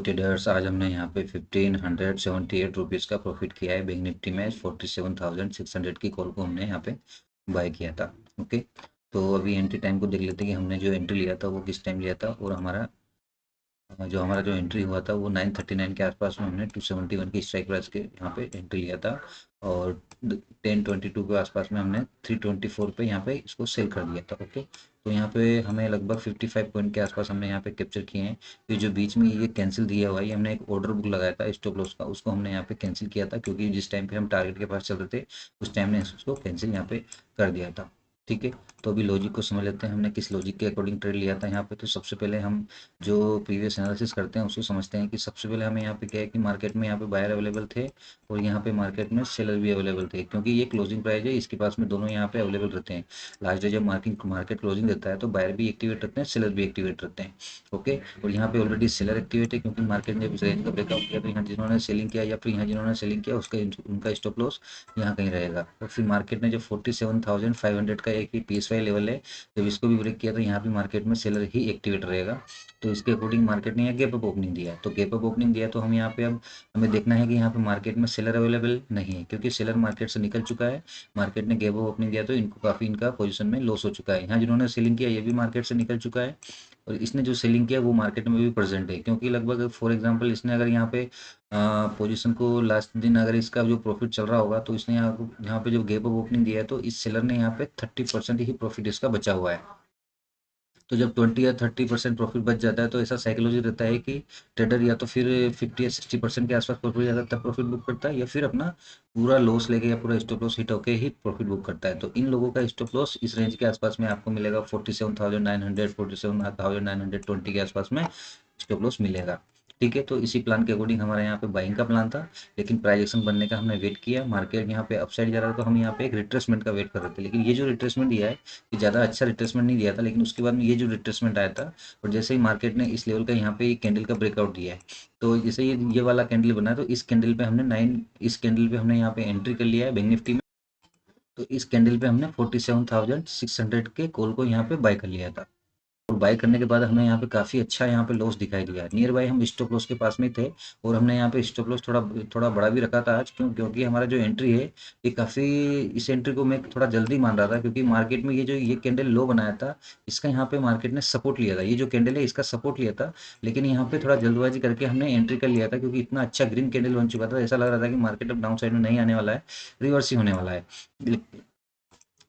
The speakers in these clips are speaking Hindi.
ट्रेडर्स, आज हमने यहाँ पे 1578 का प्रॉफिट किया है बैंक निफ्टी में। 47,600 की कॉल को हमने यहाँ पे बाय किया था। ओके, तो अभी एंट्री टाइम को देख लेते हैं कि हमने जो एंट्री लिया था वो किस टाइम लिया था, और हमारा जो एंट्री हुआ था वो 939 के आसपास में हमने 271 की स्ट्राइक प्राइस के यहाँ पे एंट्री लिया था, और 1022 के आसपास में हमने 324 पे यहाँ पे इसको सेल कर दिया था। ओके, तो यहाँ पे हमें लगभग 55 पॉइंट के आसपास हमने यहाँ पे कैप्चर किए हैं। ये जो बीच में ये कैंसिल दिया हुआ है, ये हमने एक ऑर्डर बुक लगाया था स्टॉप लॉस का, उसको हमने यहाँ पे कैंसिल किया था, क्योंकि जिस टाइम पे हम टारगेट के पास चल रहे थे उस टाइम ने उसको कैंसिल यहाँ पे कर दिया था। ठीक है, तो अभी लॉजिक को समझ लेते हैं हमने किस लॉजिक के अकॉर्डिंग ट्रेड लिया था यहाँ पे। तो सबसे पहले हम जो प्रीवियस एनालिसिस करते हैं उसको समझते हैं कि सबसे पहले हमें यहाँ पे क्या है कि मार्केट में यहाँ पे बायर अवेलेबल थे और यहाँ पे मार्केट में सेलर भी अवेलेबल थे, क्योंकि ये क्लोजिंग प्राइस है, इसके पास में दोनों यहाँ पे अवेलेबल रहते हैं। लास्ट डे जब मार्केट क्लोजिंग देता है तो बायर भी एक्टिवेट रहते हैं, सेलर भी एक्टिवेट रहते हैं। ओके, और यहाँ पे ऑलरेडी सेलर एक्टिवेट है, क्योंकि मार्केट ने इस रेंज का ब्रेकआउट किया, तो यहाँ जिन्होंने सेलिंग किया या फिर यहाँ जिन्होंने सेलिंग किया उसका उनका स्टॉप लॉस यहाँ कहीं रहेगा। और फिर मार्केट ने जो 47,500 का एक PSY लेवल है, जब इसको भी ब्रेक किया तो यहाँ भी मार्केट में सेलर ही एक्टिवेट रहेगा। तो इसके अकॉर्डिंग मार्केट ने यहाँ गैप अप ओपनिंग दिया है, तो गैप अप ओपनिंग दिया तो हम यहाँ पे अब हमें देखना है कि यहाँ पे मार्केट में सेलर अवेलेबल नहीं है, क्योंकि सेलर मार्केट से निकल चुका है। मार्केट ने गैप अप ओपनिंग दिया तो इनको काफ़ी इनका पोजीशन में लॉस हो चुका है। यहाँ जिन्होंने सेलिंग किया ये भी मार्केट से निकल चुका है, और इसने जो सेलिंग किया वो मार्केट में भी प्रेजेंट है, क्योंकि लगभग फॉर एग्जांपल इसने अगर यहाँ पे पोजीशन को लास्ट दिन अगर इसका जो प्रॉफिट चल रहा होगा तो इसने यहाँ पे जो गैप अप ओपनिंग दिया है तो इस सेलर ने यहाँ पे 30% ही प्रॉफिट इसका बचा हुआ है। तो जब 20 या 30% प्रॉफिट बच जाता है तो ऐसा साइकोलॉजी रहता है कि ट्रेडर या तो फिर 50 या 60% के आसपास प्रॉफिट जाता है तब प्रॉफिट बुक करता है, या फिर अपना पूरा लॉस लेके या पूरा स्टॉप लॉस हिट होके ही प्रॉफिट बुक करता है। तो इन लोगों का स्टॉप लॉस इस रेंज के आसपास में आपको मिलेगा 47,900 47,920 के आसपास में स्टॉप लॉस मिलेगा। ठीक है, तो इसी प्लान के अकॉर्डिंग हमारा यहाँ पे बाइंग का प्लान था, लेकिन प्राइस एक्शन बनने का हमने वेट किया। मार्केट यहाँ पे अपसाइड जा रहा था तो हम यहाँ पे एक रिट्रेसमेंट का वेट कर रहे थे, लेकिन ये जो रिट्रेसमेंट दिया है कि ज़्यादा अच्छा रिट्रेसमेंट नहीं दिया था, लेकिन उसके बाद में ये जो रिट्रेसमेंट आया था और जैसे ही मार्केट ने इस लेवल का यहाँ पे कैंडल का ब्रेकआउट दिया है, तो जैसे ये वाला कैंडल बना है तो इस कैंडल पे हमने इस कैंडल पे हमने यहाँ पे एंट्री कर लिया है बैंक निफ्टी में। तो इस कैंडल पे हमने 47,600 के कॉल को यहाँ पे बाय कर लिया था, और बाय करने के बाद हमें यहाँ पे काफ़ी अच्छा यहाँ पे लॉस दिखाई दिया। नियर बाय हम स्टॉप लॉस के पास में थे, और हमने यहाँ पे स्टॉप लॉस थोड़ा थोड़ा बड़ा भी रखा था आज, क्योंकि हमारा जो एंट्री है ये काफ़ी, इस एंट्री को मैं थोड़ा जल्दी मान रहा था, क्योंकि मार्केट में ये कैंडल लो बनाया था, इसका यहाँ पे मार्केट ने सपोर्ट लिया था। ये जो कैंडल है इसका सपोर्ट लिया था, लेकिन यहाँ पे थोड़ा जल्दबाजी करके हमने एंट्री कर लिया था, क्योंकि इतना अच्छा ग्रीन कैंडल बन चुका था, ऐसा लग रहा था कि मार्केट अब डाउन साइड में नहीं आने वाला है, रिवर्स ही होने वाला है।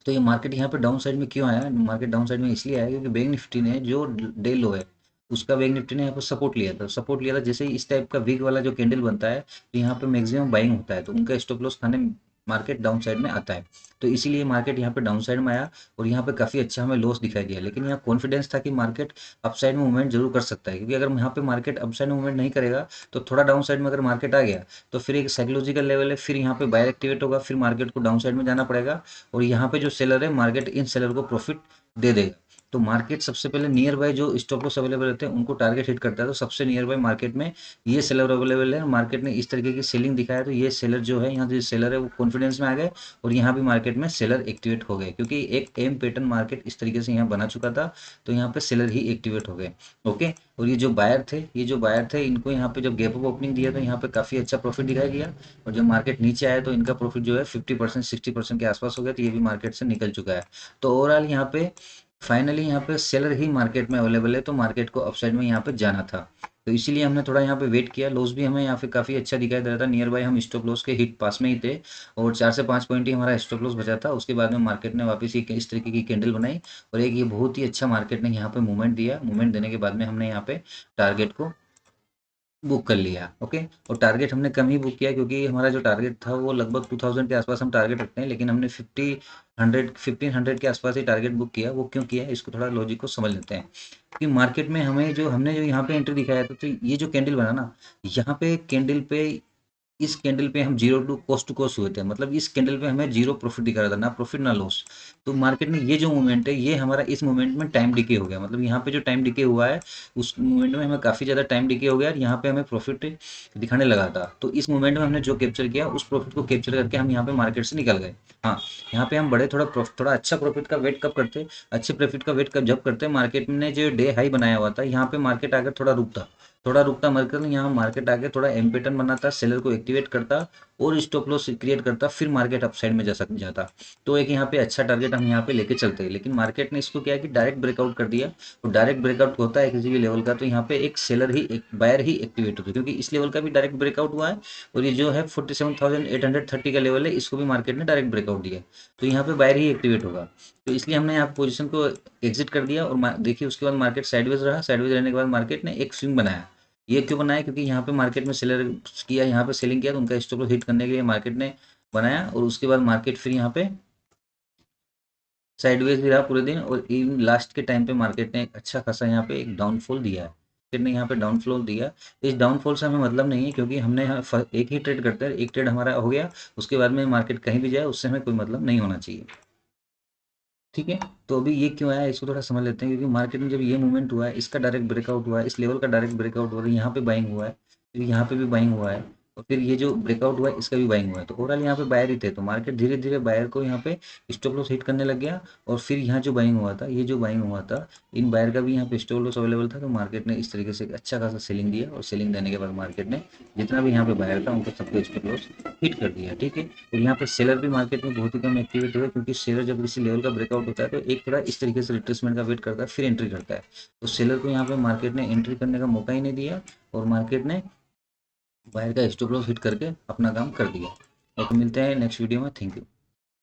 तो ये मार्केट यहाँ पे डाउन साइड में क्यों आया? मार्केट डाउन साइड में इसलिए आया क्योंकि बैंक निफ्टी ने जो डे लो है उसका बैंक निफ्टी ने यहाँ पे सपोर्ट लिया था। सपोर्ट लिया था, जैसे ही इस टाइप का वीक वाला जो कैंडल बनता है तो यहाँ पे मैक्सिमम बाइंग होता है, तो उनका स्टॉप लॉस खाने मार्केट डाउन साइड में आता है। तो इसीलिए मार्केट यहाँ पे डाउन साइड में आया, और यहाँ पे काफ़ी अच्छा हमें लॉस दिखाई दिया, लेकिन यहाँ कॉन्फिडेंस था कि मार्केट अपसाइड में मूवमेंट जरूर कर सकता है, क्योंकि अगर यहाँ पे मार्केट अपसाइड में मूवमेंट नहीं करेगा तो थोड़ा डाउन साइड में अगर मार्केट आ गया तो फिर एक साइकोलॉजिकल लेवल है, फिर यहाँ पे बायर एक्टिवेट होगा, फिर मार्केट को डाउन साइड में जाना पड़ेगा, और यहाँ पे जो सेलर है मार्केट इन सेलर को प्रॉफिट दे देगा। तो मार्केट सबसे पहले नियर बाय जो स्टॉप लॉस अवेलेबल रहते हैं उनको टारगेट हिट करता है, तो सबसे नियर बाय मार्केट में ये सेलर अवेलेबल है। मार्केट ने इस तरीके की सेलिंग दिखाया, तो ये सेलर जो है, यहाँ जो सेलर है वो कॉन्फिडेंस में आ गए, और यहाँ भी मार्केट में सेलर एक्टिवेट हो गए, क्योंकि एक एम पैटर्न मार्केट इस तरीके से यहाँ बना चुका था, तो यहाँ पे सेलर ही एक्टिवेट हो गए। ओके, और ये जो बायर थे इनको यहाँ पे जब गैप अप ओपनिंग दिया तो यहाँ पे काफ़ी अच्छा प्रॉफिट दिखाई दिया, और जब मार्केट नीचे आया तो इनका प्रॉफिट जो है 50% 60% के आसपास हो गया, तो ये भी मार्केट से निकल चुका है। तो ओवरऑल यहाँ पे फाइनली यहाँ पे सेलर ही मार्केट में अवेलेबल है, तो मार्केट को अपसाइड में यहाँ पे जाना था, तो इसीलिए हमने थोड़ा यहाँ पे वेट किया। लॉस भी हमें यहाँ पे काफ़ी अच्छा दिखाई दे रहा था, नियर बाय हम स्टॉप लॉस के हिट पास में ही थे, और 4 से 5 पॉइंट ही हमारा स्टॉप लॉस बचा था। उसके बाद में मार्केट ने वापस ये इस तरीके की कैंडल बनाई, और एक ये बहुत ही अच्छा मार्केट ने यहाँ पे मूवमेंट दिया। मूवमेंट देने के बाद में हमने यहाँ पे टारगेट को बुक कर लिया। ओके, और टारगेट हमने कम ही बुक किया, क्योंकि हमारा जो टारगेट था वो लगभग 2000 के आसपास हम टारगेट रखते हैं, लेकिन हमने 1500 के आसपास ही टारगेट बुक किया। वो क्यों किया इसको थोड़ा लॉजिक को समझ लेते हैं, कि मार्केट में हमने जो यहाँ पे एंट्री दिखाया था, तो ये जो कैंडल बना ना, यहाँ पे कैंडल पे इस कैंडल पे हम जीरो टू कॉस्ट हुए थे, मतलब इस कैंडल पे हमें जीरो प्रॉफिट दिखा रहा था, ना प्रॉफिट ना लॉस। तो मार्केट में ये जो मूवमेंट है ये हमारा इस मूवमेंट में टाइम डिके हो गया, मतलब यहाँ पे जो टाइम डिके हुआ है उस मूवमेंट में हमें काफ़ी ज़्यादा टाइम डिके हो गया, और यहाँ पे हमें प्रॉफिट दिखाने लगा था। तो इस मूवमेंट में हमने जो कैप्चर किया उस प्रॉफिट को कैप्चर करके हम यहाँ पे मार्केट से निकल गए। हाँ, यहाँ पे हम बड़े थोड़ा अच्छा प्रॉफिट का वेट कब करते, अच्छे प्रॉफिट का वेट कब जब करते, मार्केट ने जो डे हाई बनाया हुआ था यहाँ पे मार्केट आकर थोड़ा रुकता, थोड़ा रुकता मार्केट, यहाँ मार्केट आके थोड़ा एम पैटर्न बनाता, सेलर को एक्टिवेट करता और स्टॉप लॉस क्रिएट करता, फिर मार्केट अपसाइड में जाता। तो एक यहाँ पे अच्छा टारगेट हम यहाँ पे लेके चलते हैं, लेकिन मार्केट ने इसको क्या है कि डायरेक्ट ब्रेकआउट कर दिया। तो डायरेक्ट ब्रेकआउट होता है किसी भी लेवल का, तो यहाँ पे एक सेलर ही, एक बायर ही एक्टिवेट होता है, क्योंकि इस लेवल का भी डायरेक्ट ब्रेकआउट हुआ है और ये जो है 47,830 का लेवल है, इसको भी मार्केट ने डायरेक्ट ब्रेकआउट दिया है, तो यहाँ पे बायर ही एक्टिवेट होगा। तो इसलिए हमने यहाँ पोजीशन को एग्जिट कर दिया और देखिए उसके बाद मार्केट साइडवेज रहा, साइडवेज रहने के बाद मार्केट ने एक स्विंग बनाया। ये क्यों बनाया? क्योंकि यहाँ पे मार्केट में सेलर किया, यहाँ पे सेलिंग किया, तो उनका स्टॉप लॉस हिट करने के लिए मार्केट ने बनाया, और उसके बाद मार्केट फिर यहाँ पे साइडवेज भी रहा पूरे दिन, और इन लास्ट के टाइम पे मार्केट ने एक अच्छा खासा यहाँ पे एक डाउनफॉल दिया है, मार्केट ने यहाँ पे डाउनफॉल दिया। इस डाउनफॉल से हमें मतलब नहीं है, क्योंकि हमने एक ही ट्रेड करते हैं, एक ट्रेड हमारा हो गया, उसके बाद में मार्केट कहीं भी जाए उससे हमें कोई मतलब नहीं होना चाहिए। ठीक है, तो अभी ये क्यों आया इसको थोड़ा समझ लेते हैं, क्योंकि मार्केट में जब ये मूवमेंट हुआ है, इसका डायरेक्ट ब्रेकआउट हुआ है, इस लेवल का डायरेक्ट ब्रेकआउट हुआ है, यहाँ पे बाइंग हुआ है, फिर यहाँ पे भी बाइंग हुआ है, और फिर ये जो ब्रेकआउट हुआ है इसका भी बाइंग हुआ है, तो ओवरऑल यहाँ पे बायर ही थे, तो मार्केट धीरे धीरे बायर को यहाँ पे स्टॉप लॉस हिट करने लग गया। और फिर यहाँ जो बाइंग हुआ था, ये जो बाइंग हुआ था, इन बायर का भी यहाँ पे स्टॉप लॉस अवेलेबल था, तो मार्केट ने इस तरीके से एक अच्छा खासा सेलिंग दिया, और सेलिंग देने के बाद मार्केट ने जितना भी यहाँ पे बायर था उनको सबको स्टॉप लॉस हिट कर दिया। ठीक है, और यहाँ पे सेलर भी मार्केट में बहुत ही कम एक्टिवेट हुए, क्योंकि सेलर जब किसी लेवल का ब्रेकआउट होता है तो एक थोड़ा इस तरीके से रिट्रेसमेंट का वेट करता है, फिर एंट्री करता है, तो सेलर को यहाँ पे मार्केट ने एंट्री करने का मौका ही नहीं दिया, और मार्केट ने बायर का स्टॉप लॉस हिट करके अपना काम कर दिया। ओके, मिलते हैं नेक्स्ट वीडियो में। Thank you.